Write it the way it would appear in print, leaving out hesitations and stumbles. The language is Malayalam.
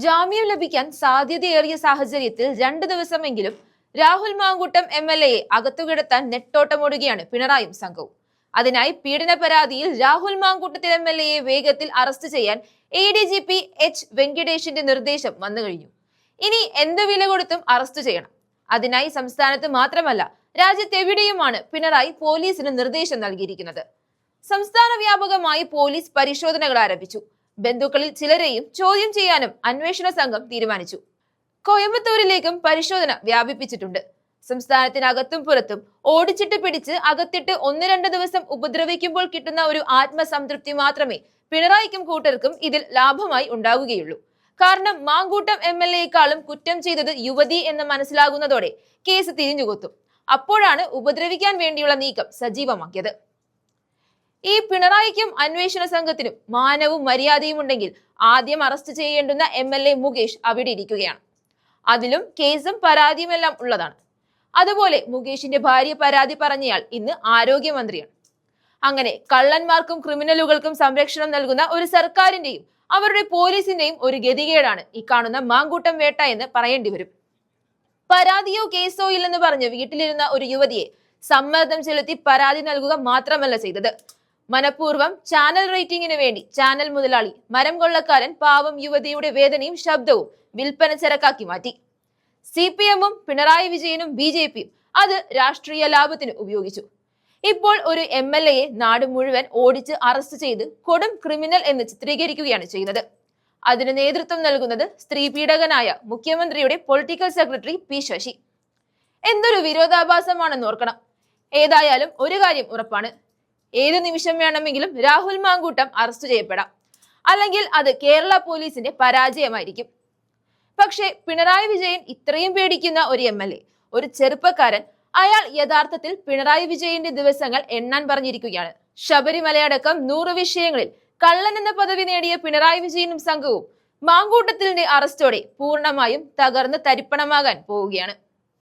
ജാമ്യം ലഭിക്കാൻ സാധ്യതയേറിയ സാഹചര്യത്തിൽ 2 ദിവസമെങ്കിലും രാഹുൽ മാങ്കൂട്ടം MLA അകത്തുകിടത്താൻ നെട്ടോട്ടമോടുകയാണ് പിണറായിയും സംഘവും. അതിനായി പീഡന പരാതിയിൽ രാഹുൽ മാങ്കൂട്ടത്തിൽ MLA വേഗത്തിൽ അറസ്റ്റ് ചെയ്യാൻ ADGP H വെങ്കിടേഷിന്റെ നിർദ്ദേശം വന്നു കഴിഞ്ഞു. ഇനി എന്ത് വില കൊടുത്തും അറസ്റ്റ് ചെയ്യണം. അതിനായി സംസ്ഥാനത്ത് മാത്രമല്ല രാജ്യത്തെവിടെയുമാണ് പിണറായി പോലീസിന് നിർദ്ദേശം നൽകിയിരിക്കുന്നത്. സംസ്ഥാന വ്യാപകമായി പോലീസ് പരിശോധനകൾ ആരംഭിച്ചു. ബന്ധുക്കളിൽ ചിലരെയും ചോദ്യം ചെയ്യാനും അന്വേഷണ സംഘം തീരുമാനിച്ചു. കോയമ്പത്തൂരിലേക്കും പരിശോധന വ്യാപിപ്പിച്ചിട്ടുണ്ട്. സംസ്ഥാനത്തിനകത്തും പുറത്തും ഓടിച്ചിട്ട് പിടിച്ച് അകത്തിട്ട് 1-2 ദിവസം ഉപദ്രവിക്കുമ്പോൾ കിട്ടുന്ന ഒരു ആത്മസംതൃപ്തി മാത്രമേ പിണറായിക്കും കൂട്ടർക്കും ഇതിൽ ലാഭമായി ഉണ്ടാകുകയുള്ളൂ. കാരണം മാങ്കൂട്ടം MLAയെക്കാളും കുറ്റം ചെയ്തത് യുവതി എന്ന് മനസ്സിലാകുന്നതോടെ കേസ് തിരിഞ്ഞുകൊത്തും. അപ്പോഴാണ് ഉപദ്രവിക്കാൻ വേണ്ടിയുള്ള നീക്കം സജീവമാക്കിയത്. ഈ പിണറായിക്കും അന്വേഷണ സംഘത്തിനും മാനവും മര്യാദയും ഉണ്ടെങ്കിൽ ആദ്യം അറസ്റ്റ് ചെയ്യേണ്ടുന്ന MLA മുകേഷ് അവിടെ ഇരിക്കുകയാണ്. അതിലും കേസും പരാതിയുമെല്ലാം ഉള്ളതാണ്. അതുപോലെ മുകേഷിന്റെ ഭാര്യ പരാതി പറഞ്ഞയാൾ ഇന്ന് ആരോഗ്യമന്ത്രിയാണ്. അങ്ങനെ കള്ളന്മാർക്കും ക്രിമിനലുകൾക്കും സംരക്ഷണം നൽകുന്ന ഒരു സർക്കാരിന്റെയും അവരുടെ പോലീസിന്റെയും ഒരു ഗതികേടാണ് ഈ കാണുന്ന മാങ്കൂട്ടം വേട്ട എന്ന് പറയേണ്ടി വരും. പരാതിയോ കേസോ ഇല്ലെന്ന് പറഞ്ഞ് വീട്ടിലിരുന്ന ഒരു യുവതിയെ സമ്മർദ്ദം ചെലുത്തി പരാതി നൽകുക മാത്രമല്ല ചെയ്തത്. മനഃപൂർവ്വം ചാനൽ റേറ്റിംഗിന് വേണ്ടി ചാനൽ മുതലാളി മരം കൊള്ളക്കാരൻ പാവം യുവതിയുടെ വേദനയും ശബ്ദവും വിൽപ്പന ചരക്കാക്കി മാറ്റി. CPM-ഉം പിണറായി വിജയനും BJP-യും അത് രാഷ്ട്രീയ ലാഭത്തിന് ഉപയോഗിച്ചു. ഇപ്പോൾ ഒരു MLA-യെ നാട് മുഴുവൻ ഓടിച്ച് അറസ്റ്റ് ചെയ്ത് കൊടും ക്രിമിനൽ എന്ന് ചിത്രീകരിക്കുകയാണ് ചെയ്യുന്നത്. അതിന് നേതൃത്വം നൽകുന്നത് സ്ത്രീ പീഡകനായ മുഖ്യമന്ത്രിയുടെ പൊളിറ്റിക്കൽ സെക്രട്ടറി P. ശശി. എന്തൊരു വിരോധാഭാസമാണെന്ന് ഓർക്കണം. ഏതായാലും ഒരു കാര്യം ഉറപ്പാണ്, ഏത് നിമിഷം വേണമെങ്കിലും രാഹുൽ മാങ്കൂട്ടം അറസ്റ്റ് ചെയ്യപ്പെടാം. അല്ലെങ്കിൽ അത് കേരള പോലീസിന്റെ പരാജയമായിരിക്കും. പക്ഷേ പിണറായി വിജയൻ ഇത്രയും പേടിക്കുന്ന ഒരു MLA, ഒരു ചെറുപ്പക്കാരൻ, അയാൾ യഥാർത്ഥത്തിൽ പിണറായി വിജയന്റെ ദിവസങ്ങൾ എണ്ണാൻ പറഞ്ഞിരിക്കുകയാണ്. ശബരിമലയടക്കം 100 വിഷയങ്ങളിൽ കള്ളൻ എന്ന പദവി നേടിയ പിണറായി വിജയനും സംഘവും മാങ്കൂട്ടത്തിന്റെ അറസ്റ്റോടെ പൂർണ്ണമായും തകർന്ന് തരിപ്പണമാകാൻ പോവുകയാണ്.